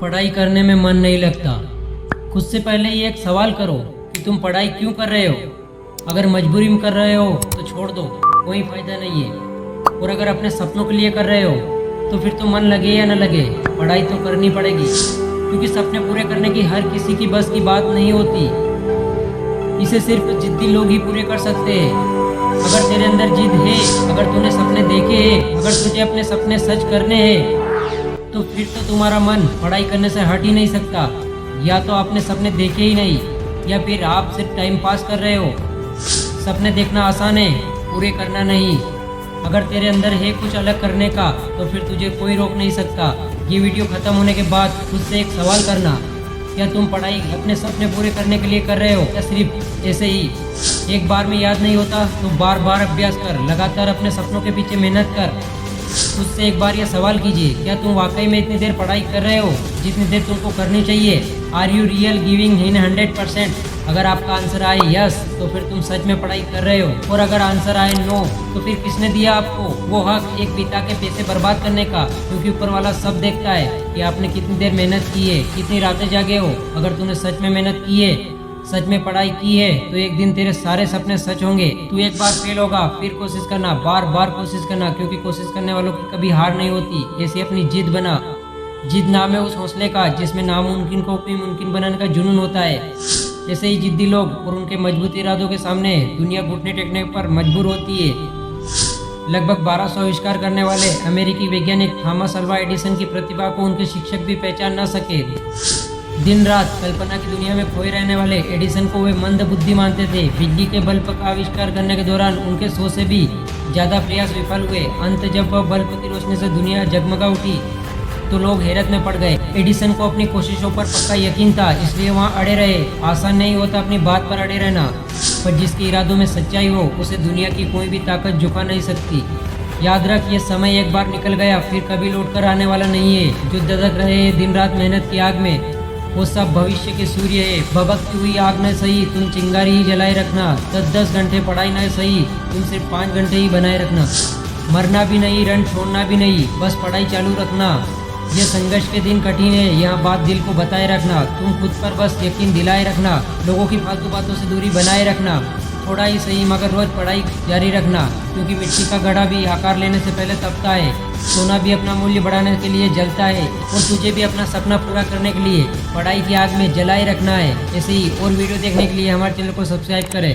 पढ़ाई करने में मन नहीं लगता। खुद से पहले ये एक सवाल करो कि तुम पढ़ाई क्यों कर रहे हो। अगर मजबूरी में कर रहे हो तो छोड़ दो, कोई फायदा नहीं है। और अगर अपने सपनों के लिए कर रहे हो तो फिर तो मन लगे या न लगे, पढ़ाई तो करनी पड़ेगी, क्योंकि सपने पूरे करने की हर किसी की बस की बात नहीं होती। इसे सिर्फ जिद्दी लोग ही पूरे कर सकते हैं। अगर तेरे अंदर जिद है, अगर तूने सपने देखे हैं, अगर तुझे अपने सपने सच करने हैं, तो फिर तो तुम्हारा मन पढ़ाई करने से हट ही नहीं सकता। या तो आपने सपने देखे ही नहीं, या फिर आप सिर्फ टाइम पास कर रहे हो। सपने देखना आसान है, पूरे करना नहीं। अगर तेरे अंदर है कुछ अलग करने का तो फिर तुझे कोई रोक नहीं सकता। ये वीडियो खत्म होने के बाद खुद से एक सवाल करना, क्या तुम पढ़ाई अपने सपने पूरे करने के लिए कर रहे हो, या सिर्फ ऐसे ही। एक बार में याद नहीं होता तो बार बार अभ्यास कर, लगातार अपने सपनों के पीछे मेहनत कर। खुद से एक बार यह सवाल कीजिए, क्या तुम वाकई में इतनी देर पढ़ाई कर रहे हो जितनी देर तुमको करनी चाहिए। Are you real giving in 100%। अगर आपका आंसर आए यस तो फिर तुम सच में पढ़ाई कर रहे हो, और अगर आंसर आए नो तो फिर किसने दिया आपको वो हक एक पिता के पैसे बर्बाद करने का। क्योंकि ऊपर वाला सब देखता है कि आपने कितनी देर मेहनत की है, कितनी रातें जागे हो। अगर तूने सच में मेहनत की है, सच में पढ़ाई की है, तो एक दिन तेरे सारे सपने सच होंगे। तू एक बार फेल होगा, फिर कोशिश करना, बार बार कोशिश करना, क्योंकि कोशिश करने वालों की कभी हार नहीं होती। ऐसे अपनी जिद बना। जिद नाम है उस हौसले का जिसमें नामुमकिन को भी मुमकिन बनाने का जुनून होता है। ऐसे ही जिद्दी लोग और उनके मजबूत इरादों के सामने दुनिया घुटने टेकने पर मजबूर होती है। लगभग 1200 आविष्कार करने वाले अमेरिकी वैज्ञानिक थॉमस अल्वा एडिसन की प्रतिभा को उनके शिक्षक भी पहचान न सके। दिन रात कल्पना की दुनिया में खोए रहने वाले एडिसन को वे मंद बुद्धि मानते थे। बिजली के बल्ब का आविष्कार करने के दौरान उनके 100 से भी ज़्यादा प्रयास विफल हुए। अंत जब वह बल्ब की रोशनी से दुनिया जगमगा उठी तो लोग हैरत में पड़ गए। एडिसन को अपनी कोशिशों पर पक्का यकीन था, इसलिए वहाँ अड़े रहे। आसान नहीं होता अपनी बात पर अड़े रहना, पर जिसके इरादों में सच्चाई हो उसे दुनिया की कोई भी ताकत झुका नहीं सकती। याद रख, ये समय एक बार निकल गया फिर कभी लौट कर आने वाला नहीं है। जो ददक रहे हैं दिन रात मेहनत की आग में, वो सब भविष्य के सूर्य है। भभकती हुई आग न सही, तुम चिंगारी ही जलाए रखना। 10-10 घंटे पढ़ाई न सही, तुम सिर्फ 5 घंटे ही बनाए रखना। मरना भी नहीं, रन छोड़ना भी नहीं, बस पढ़ाई चालू रखना। ये संघर्ष के दिन कठिन है, यह बात दिल को बताए रखना। तुम खुद पर बस यकीन दिलाए रखना। लोगों की फालतू बातों से दूरी बनाए रखना। थोड़ा ही सही मगर रोज पढ़ाई जारी रखना, क्योंकि मिट्टी का घड़ा भी आकार लेने से पहले तपता है। सोना भी अपना मूल्य बढ़ाने के लिए जलता है, और तुझे भी अपना सपना पूरा करने के लिए पढ़ाई की आग में जलाए रखना है। ऐसे ही और वीडियो देखने के लिए हमारे चैनल को सब्सक्राइब करें।